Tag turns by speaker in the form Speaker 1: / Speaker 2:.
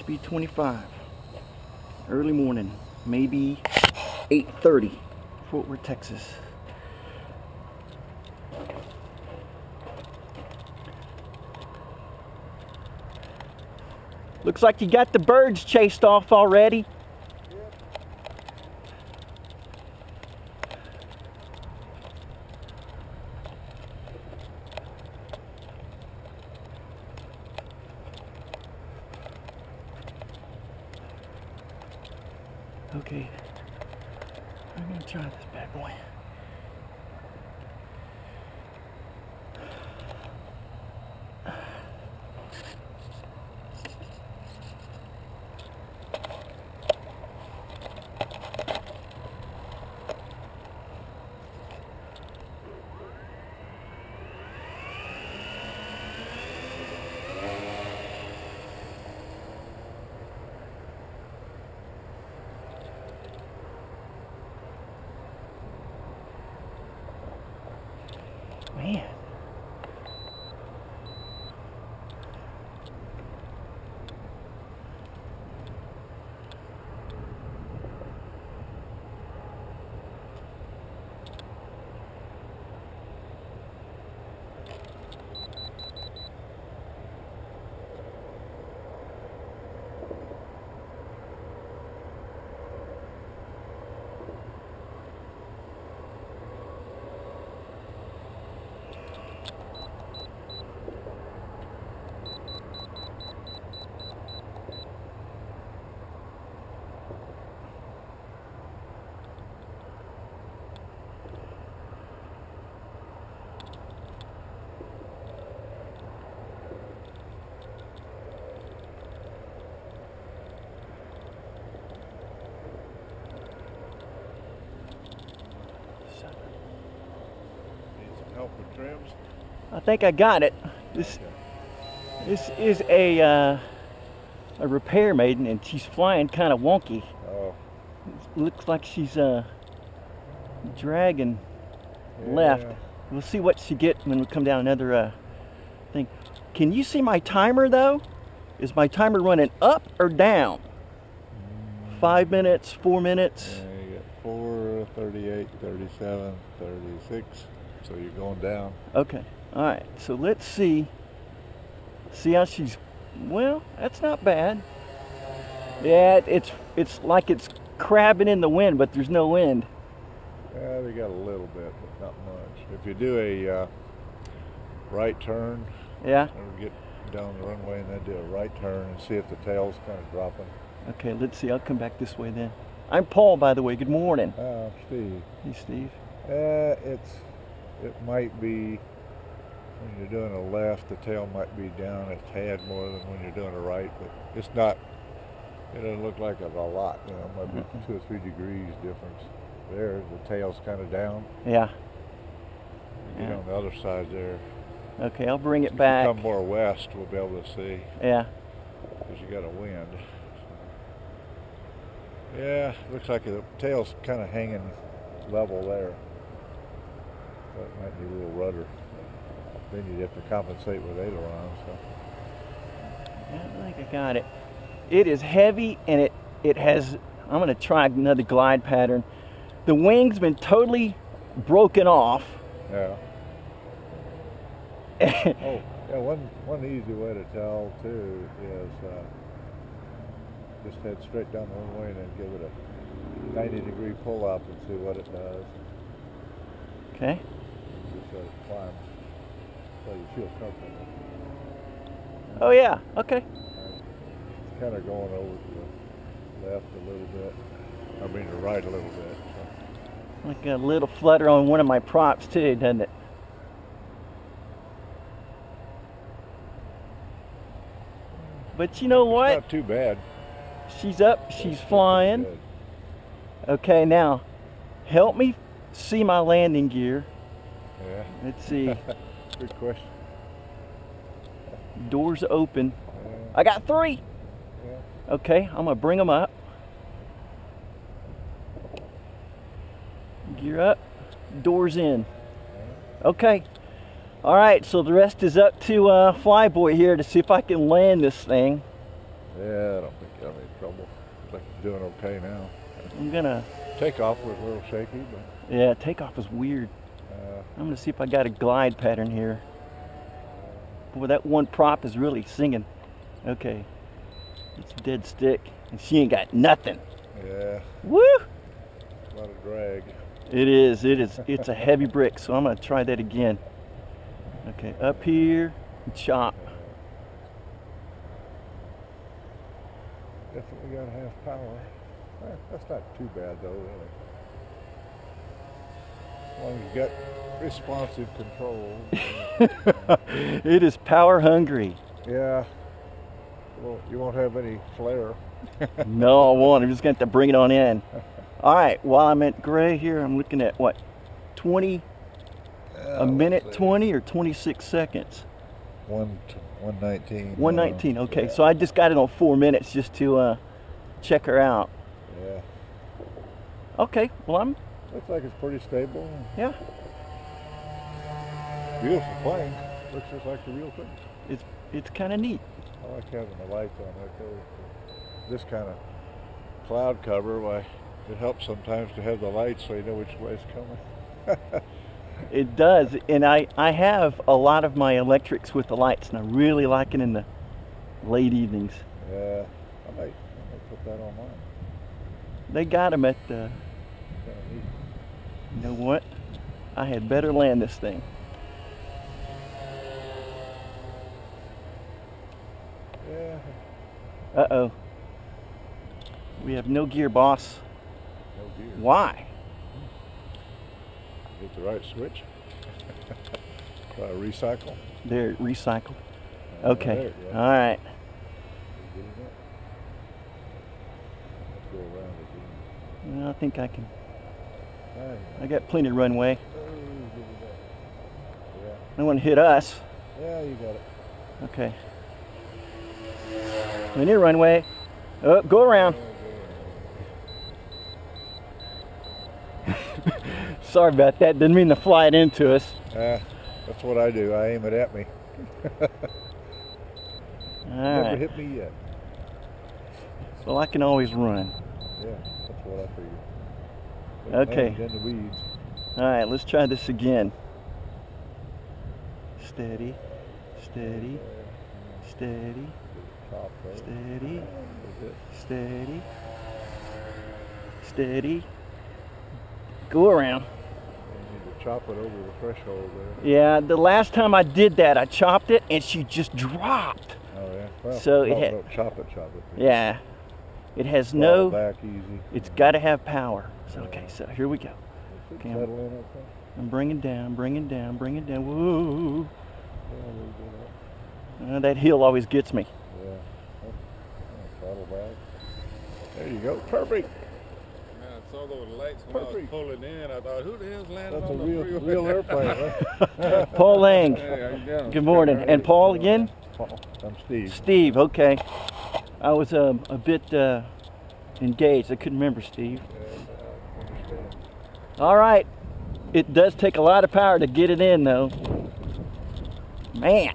Speaker 1: B-25. Early morning, maybe 8:30, Fort Worth, Texas. Looks like you got the birds chased off already. Okay, I'm gonna try this bad boy. Man.
Speaker 2: Help with trims?
Speaker 1: I think I got it. This is a repair maiden, and she's flying kind of wonky.
Speaker 2: Oh.
Speaker 1: It looks like she's dragging left. We'll see what she gets when we come down another thing. Can you see my timer though? Is my timer running up or down? 5 minutes, 4 minutes?
Speaker 2: Yeah, you got 4, 38, 37, 36. So you're going down.
Speaker 1: Okay. All right. So let's see how she's. Well, that's not bad. Yeah, it's like it's crabbing in the wind, but there's no wind.
Speaker 2: Yeah, they got a little bit, but not much. If you do a right turn,
Speaker 1: Yeah.
Speaker 2: or get down the runway and then do a right turn and see if the tail's kind of dropping.
Speaker 1: Okay. Let's see. I'll come back this way then. I'm Paul, by the way. Good morning.
Speaker 2: Steve.
Speaker 1: Hey, Steve.
Speaker 2: It might be when you're doing a left, the tail might be down a tad more than when you're doing a right, but it's not. It doesn't look like it a lot. You know, it might be 2 or 3 degrees difference. There, the tail's kind of down.
Speaker 1: Yeah.
Speaker 2: You get on the other side there.
Speaker 1: Okay, I'll bring it
Speaker 2: If
Speaker 1: back.
Speaker 2: you come more west, we'll be able to see.
Speaker 1: Yeah.
Speaker 2: Because you got a wind. Yeah, looks like the tail's kind of hanging level there. So it might need a little rudder. Then you'd have to compensate with ailerons. So.
Speaker 1: Yeah, I think I got it. It is heavy, and it has. I'm going to try another glide pattern. The wing's been totally broken off.
Speaker 2: Yeah. Oh, yeah. One easy way to tell too is just head straight down the runway and then give it a 90-degree pull up and see what it does.
Speaker 1: Okay.
Speaker 2: Just let it climb so you feel comfortable.
Speaker 1: Oh yeah. Okay.
Speaker 2: It's kind of going over to the left a little bit. I mean the right a little bit. So.
Speaker 1: Like a little flutter on one of my props too, doesn't it? But you know what?
Speaker 2: It's not too bad.
Speaker 1: She's up. She's flying.
Speaker 2: Good.
Speaker 1: Okay, now help me see my landing gear.
Speaker 2: Yeah.
Speaker 1: Let's see.
Speaker 2: Good question.
Speaker 1: Doors open.
Speaker 2: Yeah.
Speaker 1: I got 3.
Speaker 2: Yeah.
Speaker 1: Okay, I'm gonna bring them up. Gear up. Doors in. Okay. All right, so the rest is up to Flyboy here to see if I can land this thing.
Speaker 2: Yeah, I don't think you'll have any trouble. Looks like you're doing okay now.
Speaker 1: I'm gonna.
Speaker 2: Takeoff was a little shaky, but
Speaker 1: Yeah, takeoff was weird. I'm gonna see if I got a glide pattern here. Boy, that one prop is really singing. Okay, it's a dead stick, and she ain't got nothing.
Speaker 2: yeah,
Speaker 1: Woo!
Speaker 2: a lot of drag.
Speaker 1: It is. It's a heavy brick, so I'm gonna try that again. Okay, up here, and chop.
Speaker 2: Definitely got to have power. That's not too bad though, really. As long as you got responsive control.
Speaker 1: It is power hungry.
Speaker 2: Yeah. Well, you won't have any flare.
Speaker 1: No, I won't. I'm just going to have to bring it on in. All right, while I'm at gray here, I'm looking at what, 20, a minute 20 or 26 seconds?
Speaker 2: 119.
Speaker 1: 119, okay.
Speaker 2: Yeah.
Speaker 1: So I just got it on 4 minutes just to check her out.
Speaker 2: Yeah.
Speaker 1: Okay, well, I'm,
Speaker 2: Looks like it's pretty stable.
Speaker 1: yeah,
Speaker 2: Beautiful plane. Looks just like the real thing.
Speaker 1: it's kind of neat.
Speaker 2: I like having the lights on there too. This kind of cloud cover, why, it helps sometimes to have the lights so you know which way it's coming.
Speaker 1: It does, and I have a lot of my electrics with the lights, and I really like it in the late evenings.
Speaker 2: Yeah, I might put that on mine.
Speaker 1: They got them at the,
Speaker 2: Kinda neat.
Speaker 1: you know what? I had better land this thing.
Speaker 2: Yeah,
Speaker 1: Uh-oh. We have no gear, boss.
Speaker 2: no gear.
Speaker 1: Why?
Speaker 2: Get the right switch. Recycle.
Speaker 1: There, recycle.
Speaker 2: There
Speaker 1: Okay.
Speaker 2: you go.
Speaker 1: All right.
Speaker 2: Get it up. Let's go around it.
Speaker 1: Well, I think I can.
Speaker 2: Again.
Speaker 1: I got plenty of runway.
Speaker 2: Oh, get it up.
Speaker 1: No one hit us.
Speaker 2: Yeah, you got it.
Speaker 1: Okay. Plenty of runway. Oh, go around. Sorry about that. Didn't mean to fly it into us.
Speaker 2: That's what I do. I aim it at me.
Speaker 1: All
Speaker 2: Never
Speaker 1: right.
Speaker 2: hit me yet.
Speaker 1: Well, I can always run.
Speaker 2: Yeah, that's what I figured.
Speaker 1: Okay.
Speaker 2: In the weeds.
Speaker 1: All right, let's try this again. Steady, steady, steady,
Speaker 2: Top right.
Speaker 1: steady,
Speaker 2: That's it.
Speaker 1: steady, steady. Go around.
Speaker 2: You need to chop it over the threshold there.
Speaker 1: Yeah, the last time I did that, I chopped it and she just dropped.
Speaker 2: Oh yeah. Well,
Speaker 1: So it
Speaker 2: no,
Speaker 1: had-
Speaker 2: no, chop it.
Speaker 1: Yeah, it has
Speaker 2: Throttle
Speaker 1: no.
Speaker 2: back easy.
Speaker 1: It's got to have power. So, okay, so here we go.
Speaker 2: It
Speaker 1: Okay,
Speaker 2: settle in okay.
Speaker 1: I'm bringing down, bringing down, bringing down. Whoa!
Speaker 2: Yeah, a little bit up.
Speaker 1: That hill always gets me.
Speaker 2: Yeah. Oh, throttle back. There you go. Perfect.
Speaker 3: Man, I saw those lights when I was
Speaker 2: Perfect.
Speaker 3: pulling in. I thought, who the hell's landing
Speaker 2: That's a
Speaker 3: on the freeway?
Speaker 2: real airplane, huh?
Speaker 1: Paul Lang.
Speaker 3: Hey, how you doing?
Speaker 1: Good morning. And Paul again?
Speaker 2: Paul. I'm Steve.
Speaker 1: Steve, okay. I was a bit engaged. I couldn't remember Steve.
Speaker 2: I understand.
Speaker 1: All right. It does take a lot of power to get it in, though. Man.